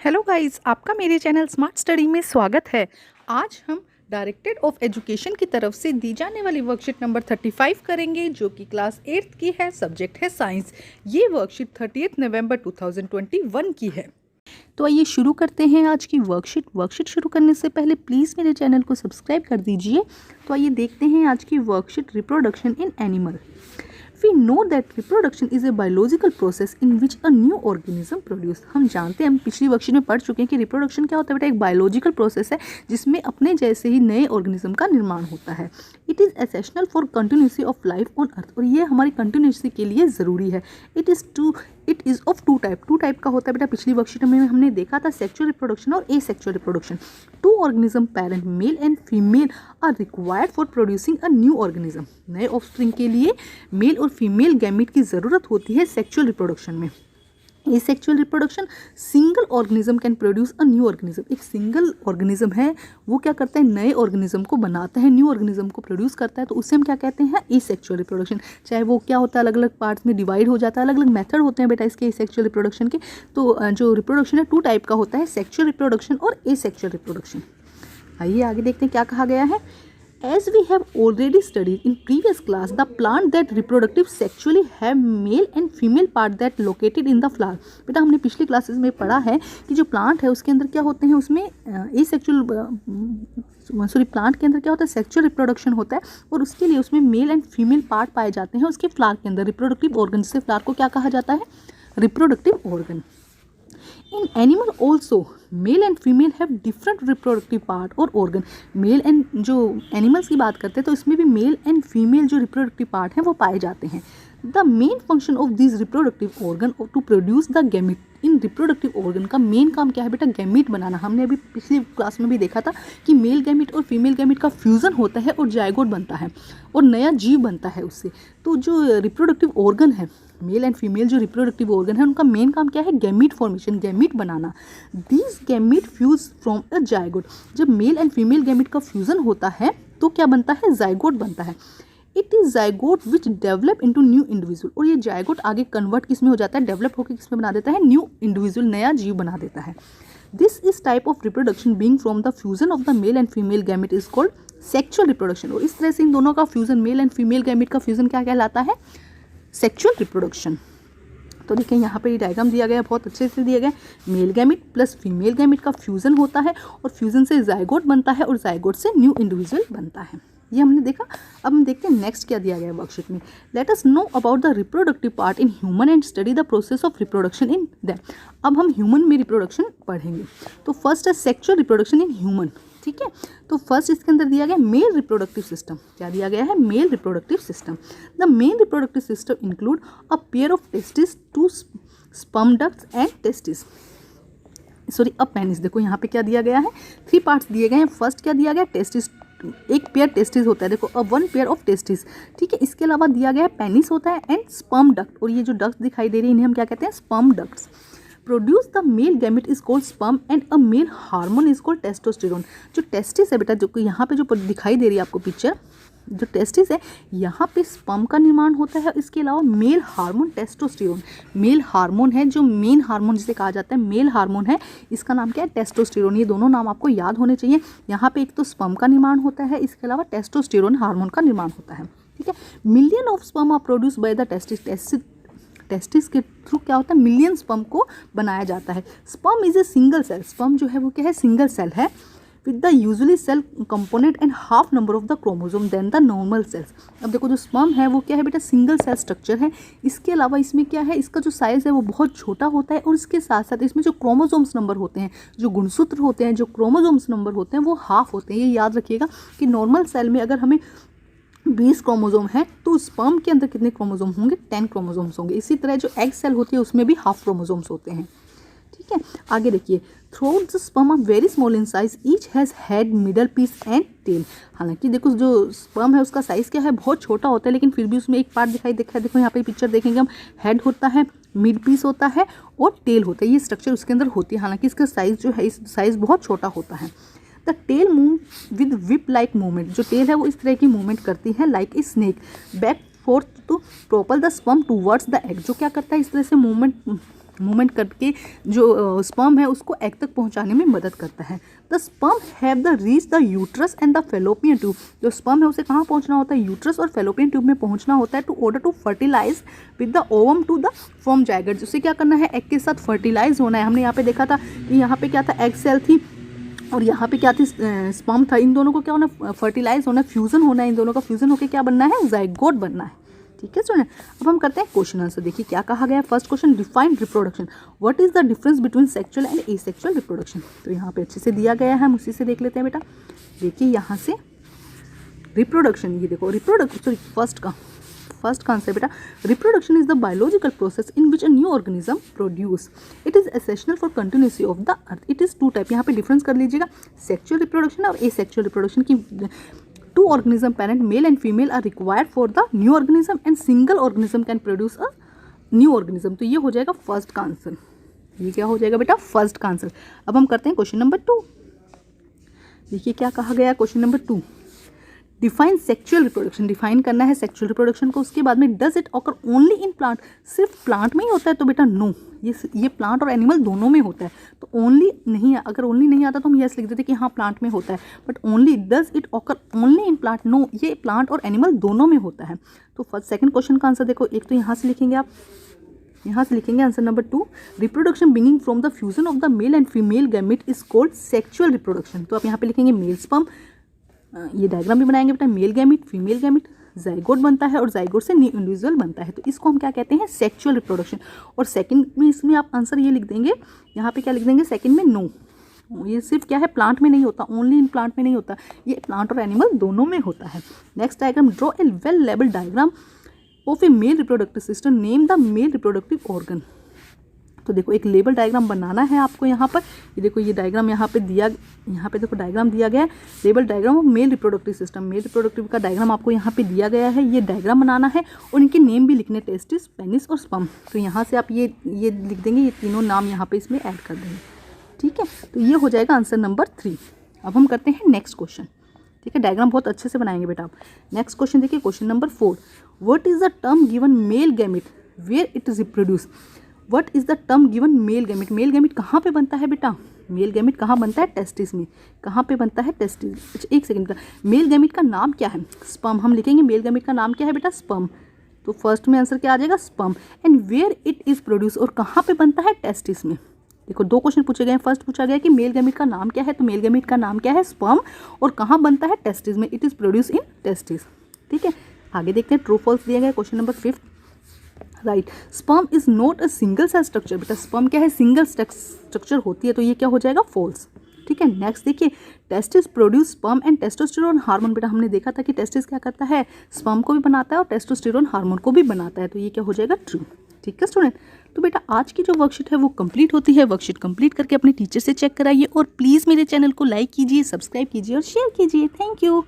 Hello guys, आपका मेरे channel smart study में स्वागत है। आज हम डायरेक्टरेट ऑफ एजुकेशन की तरफ से दी जाने वाली वर्कशीट नंबर 35 करेंगे, जो कि क्लास 8th की है। सब्जेक्ट है साइंस। ये वर्कशीट 30 नवंबर 2021 की है। तो आइए शुरू करते हैं आज की वर्कशीट शुरू करने से पहले प्लीज़ मेरे चैनल को सब्सक्राइब कर दीजिए। तो आइए देखते हैं आज की worksheet, reproduction in animal. We know that reproduction is a biological process in which a new organism produce। हम जानते हैं, हम पिछली वर्कशीट में पढ़ चुके हैं कि रिप्रोडक्शन क्या होता है बेटा, एक बायोलॉजिकल प्रोसेस है जिसमें अपने जैसे ही नए ऑर्गेनिज्म का निर्माण होता है। It is essential for continuity of life on earth, और ये हमारी कंटिन्यूसी के लिए ज़रूरी है। It is of two type का होता है बेटा। पिछली वर्कशीट में हमने देखा था सेक्सुअल रिप्रोडक्शन और asexual reproduction. Two organism parent male and female are required for producing a new organism. नए ऑफस्प्रिंग के लिए मेल और फीमेल गैमीट की ज़रूरत होती है सेक्सुअल रिप्रोडक्शन में। Asexual reproduction, single organism can produce a new organism. एक सिंगल ऑर्गेनिज्म है, वो क्या करता है, नए ऑर्गेनिज्म को बनाता है, न्यू ऑर्गेनिज्म को प्रोड्यूस करता है। तो उससे हम क्या कहते हैं, एसेक्सुअल रिप्रोडक्शन। चाहे वो क्या होता है, अलग अलग पार्ट्स में डिवाइड हो जाता है, अलग अलग मेथड होते हैं बेटा इसके एसेक्सुअल रिप्रोडक्शन के। तो जो रिप्रोडक्शन है टू टाइप का होता है, सेक्सुअल रिप्रोडक्शन और एसेक्सुअल रिप्रोडक्शन। आइए आगे देखते हैं क्या कहा गया है। As we have already studied in previous class, the plant that reproductive sexually have male and female part that located in the flower। बेटा हमने पिछली क्लासेस में पढ़ा है कि जो प्लांट है उसके अंदर क्या होते हैं, उसमें प्लांट के अंदर क्या होता है, सेक्सुअल रिप्रोडक्शन होता है, और उसके लिए उसमें मेल एंड फीमेल पार्ट पाए जाते हैं उसके फ्लावर के अंदर। रिप्रोडक्टिव ऑर्गन, जिससे फ्लावर को क्या कहा जाता है, reproductive organ. In animal also, male and female have different reproductive part और organ। मेल एंड जो एनिमल्स की बात करते हैं तो इसमें भी मेल एंड फीमेल जो रिप्रोडक्टिव पार्ट हैं वो पाए जाते हैं। The main function of this reproductive organ to produce the gamete. इन रिप्रोडक्टिव ऑर्गन का मेन काम क्या है बेटा, गैमीट बनाना। हमने अभी पिछली क्लास में भी देखा था कि मेल गैमीट और फीमेल गैमीट का फ्यूज़न होता है और जायगोट बनता है और नया जीव बनता है उससे। तो जो रिप्रोडक्टिव ऑर्गन है, मेल एंड फीमेल जो रिप्रोडक्टिव ऑर्गन है, उनका मेन काम क्या है, gamete formation, gamete banana. This gamete fuse from a zygote. जब मेल एंड फीमेल गैमीट का फ्यूजन होता है तो क्या बनता है, जायगोट बनता है। It is zygote which develop into new individual. और ये जायगोट आगे कन्वर्ट किस में हो जाता है, डेवलप होकर किस में बना देता है, न्यू इंडिविजुअल, नया जीव बना देता है। This is type of reproduction being from the fusion of the mail and female gamete is called sexual reproduction. और इस तरह से इन दोनों का fusion, mail and female gamete का फ्यूजन क्या कहलाता है, सेक्सुअल रिप्रोडक्शन। तो देखिए यहाँ पे ये डायग्राम दिया गया, बहुत अच्छे से दिया गया। Male gamete plus female gamete का फ्यूजन होता है और फ्यूजन से जायगोट बनता है और जायगोट से न्यू इंडिविजुअल बनता है। ये हमने देखा। अब हम देखते हैं नेक्स्ट क्या दिया गया है वर्कशीट में। Let us know about the reproductive part in human and study the process of reproduction in them. अब हम ह्यूमन में रिप्रोडक्शन पढ़ेंगे। तो फर्स्ट है सेक्सुअल रिप्रोडक्शन इन ह्यूमन। ठीक है, तो फर्स्ट इसके अंदर दिया गया मेल रिप्रोडक्टिव सिस्टम। क्या दिया गया है, male reproductive system. The main reproductive system include a pair of testis, two sperm ducts and testis, a penis. देखो यहाँ पे क्या दिया गया है, 3 पार्ट्स दिए गए हैं। फर्स्ट क्या दिया गया, टेस्टिस, एक पेयर टेस्टिस होता है, देखो वन पेयर ऑफ टेस्टिस। ठीक है, इसके अलावा दिया गया है पेनिस होता है एंड स्पर्म डक्ट। और ये जो डक्ट दिखाई दे रही है इन्हें हम क्या कहते हैं, sperm ducts. Produce the male gamete is called sperm and a male hormone is called testosterone. जो टेस्टिस है बेटा, जो यहाँ पे जो दिखाई दे रही है आपको पिक्चर, जो टेस्टिस है यहाँ पे स्पर्म का निर्माण होता है। इसके अलावा male hormone testosterone, male hormone है, जो मेन हार्मोन जिसे कहा जाता है मेल हार्मोन है, इसका नाम क्या है, टेस्टोस्टेरोन। ये दोनों नाम आपको याद होने चाहिए। यहाँ पे एक तो स्पर्म का निर्माण होता है, इसके अलावा टेस्टोस्टेरोन हार्मोन का निर्माण होता है। ठीक है, million of sperm are produce by the testis के थ्रू क्या होता है, मिलियन स्पर्म को बनाया जाता है। Sperm is a single cell. Sperm जो है वो क्या है, सिंगल सेल है, with the usually cell component and half number of the chromosome then the normal cells. अब देखो जो स्पर्म है वो क्या है बेटा, सिंगल सेल स्ट्रक्चर है। इसके अलावा इसमें क्या है, इसका जो साइज़ है वो बहुत छोटा होता है, और इसके साथ साथ इसमें जो क्रोमोसोम्स नंबर होते हैं, जो गुणसूत्र होते हैं, जो क्रोमोसोम्स नंबर होते हैं वो हाफ होते हैं। ये याद रखिएगा कि नॉर्मल सेल में अगर हमें 20 क्रोमोसोम है तो स्पर्म के अंदर कितने क्रोमोसोम होंगे, 10 क्रोमोसोम्स होंगे। इसी तरह जो एग सेल होती है उसमें भी हाफ क्रोमोसोम्स होते हैं। ठीक है, आगे देखिए। Throat the sperm are very small in size, each has head, middle piece and tail. हालांकि देखो जो स्पर्म है उसका साइज़ क्या है, बहुत छोटा होता है, लेकिन फिर भी उसमें एक पार्ट दिखाई देखा है। देखो यहाँ पे पिक्चर देखेंगे हम, हेड होता है, मिड पीस होता है और टेल होता है। ये स्ट्रक्चर उसके अंदर होती है। हालांकि इसका साइज़ जो है, इस साइज़ बहुत छोटा होता है। The tail move with whip like movement. जो टेल है वो इस तरह की मूवमेंट करती है, like a snake back forth to propel the sperm towards the egg. जो क्या करता है, इस तरह से मूवमेंट मूवमेंट करके जो स्पर्म है उसको एग तक पहुंचाने में मदद करता है। The sperm have the reach the uterus and the fallopian tube. जो स्पर्म है उसे कहाँ पहुंचना होता है, यूट्रस और फेलोपियन ट्यूब में पहुंचना होता है to order to fertilise with the ovum to the form zygote. उसे क्या करना है, एग के साथ फर्टिलाइज होना है। हमने यहाँ पे देखा था कि यहाँ पे क्या था, एग सेल थी और यहाँ पे क्या थी, स्पर्म था। इन दोनों को क्या होना, फर्टिलाइज होना, फ्यूजन होना है। इन दोनों का फ्यूजन होकर क्या बनना है, जाइगोट बनना है। ठीक है स्टूडेंट, अब हम करते हैं क्वेश्चन आंसर। देखिए क्या कहा गया है। First question, define reproduction. What is the difference between sexual and asexual reproduction. तो यहाँ पे अच्छे से दिया गया है, हम उसी से देख लेते हैं बेटा। देखिए यहाँ से रिप्रोडक्शन, ये देखो रिप्रोडक्शन, सॉरी फर्स्ट का आंसर बेटा, reproduction is the biological process in which a new organism produce. It is essential for continuity of the earth. It is two type. यहाँ पे डिफरेंस कर लीजिएगा, सेक्सुअल रिप्रोडक्शन और asexual reproduction की। Two organism parent male and female are required for the new organism and single organism can produce a new organism. तो ये हो जाएगा फर्स्ट का आंसर। ये क्या हो जाएगा बेटा, फर्स्ट का आंसर। अब हम करते हैं क्वेश्चन नंबर 2। देखिए क्या कहा गया है question number 2, define sexual reproduction. Define करना है सेक्सुअल रिप्रोडक्शन को। उसके बाद में does it occur only in plant. सिर्फ प्लांट में ही होता है तो बेटा नो, ये प्लांट और एनिमल दोनों में होता है। तो ओनली नहीं है, अगर ओनली नहीं आता तो हम यस लिख देते कि हाँ प्लांट में होता है, but only does it occur only in plant, no, ये प्लांट और एनिमल दोनों में होता है। तो फर्स्ट सेकंड क्वेश्चन का आंसर देखो, एक तो यहाँ से लिखेंगे आप, यहाँ से लिखेंगे answer number 2, reproduction beginning from the fusion of the mail and female gamete is called sexual reproduction. तो आप यहाँ पे लिखेंगे मेल स्पर्म, ये डायग्राम भी बनाएंगे बेटा, male gamete female gamete, zygote बनता है और जाइगोट से न्यू इंडिविजुअल बनता है। तो इसको हम क्या कहते हैं, सेक्सुअल रिप्रोडक्शन। और सेकंड में इसमें आप आंसर ये लिख देंगे, यहाँ पे क्या लिख देंगे सेकंड में, नो। ये सिर्फ क्या है, प्लांट में नहीं होता, ओनली इन प्लांट में नहीं होता, ये प्लांट और एनिमल दोनों में होता है। Next diagram, draw a well labelled diagram of A mail reproductive system, name the male reproductive organ. तो देखो एक लेबल डायग्राम बनाना है आपको यहाँ पर। ये देखो ये डायग्राम यहाँ पे दिया, यहाँ पे देखो डायग्राम दिया गया है, label diagram of male reproductive system. Male reproductive का डायग्राम आपको यहाँ पे दिया गया है, ये डायग्राम बनाना है और इनके नेम भी लिखने, टेस्टिस, पेनिस और स्पर्म। तो यहाँ से आप ये लिख देंगे, ये तीनों नाम यहाँ पे इसमें ऐड कर देंगे। ठीक है, तो ये हो जाएगा आंसर नंबर 3। अब हम करते हैं नेक्स्ट क्वेश्चन। ठीक है, डायग्राम बहुत अच्छे से बनाएंगे बेटा आप। नेक्स्ट क्वेश्चन देखिए, question number 4, what is the term given male gamete where it is reproduce. What is the term given male gamete. Male gamete कहाँ पे बनता है बेटा, मेल गैमेट कहाँ बनता है, टेस्टिस में। कहाँ पे बनता है, टेस्टिस। अच्छा एक सेकंड का, मेल गैमेट का नाम क्या है, स्पर्म। हम लिखेंगे मेल गैमेट का नाम क्या है बेटा, स्पर्म। तो फर्स्ट में आंसर क्या आ जाएगा, sperm. And where it is produce, और कहाँ पे बनता है, टेस्टिस में। देखो 2 क्वेश्चन पूछे गए हैं। फर्स्ट पूछा गया कि मेल गैमेट का नाम क्या है, तो मेल गैमेट का नाम क्या है, स्पर्म, और कहाँ बनता है, टेस्टिस में। It is produce in testis. ठीक है, आगे देखते हैं, ट्रू फॉल्स दिया गया question number 5। Right, sperm is not a single cell structure. बेटा स्पर्म क्या है, सिंगल स्ट्रक्चर होती है, तो ये क्या हो जाएगा, फॉल्स। ठीक है, नेक्स्ट देखिए, testis produce sperm and testosterone hormone. बेटा हमने देखा था कि टेस्टिस क्या करता है, स्पर्म को भी बनाता है और टेस्टोस्टेरोन हार्मोन को भी बनाता है, तो ये क्या हो जाएगा, ट्रू। ठीक है स्टूडेंट, तो बेटा आज की जो वर्कशीट है वो कंप्लीट होती है। वर्कशीट कंप्लीट करके अपने टीचर से चेक कराइए और प्लीज़ मेरे चैनल को लाइक कीजिए, सब्सक्राइब कीजिए और शेयर कीजिए। Thank you.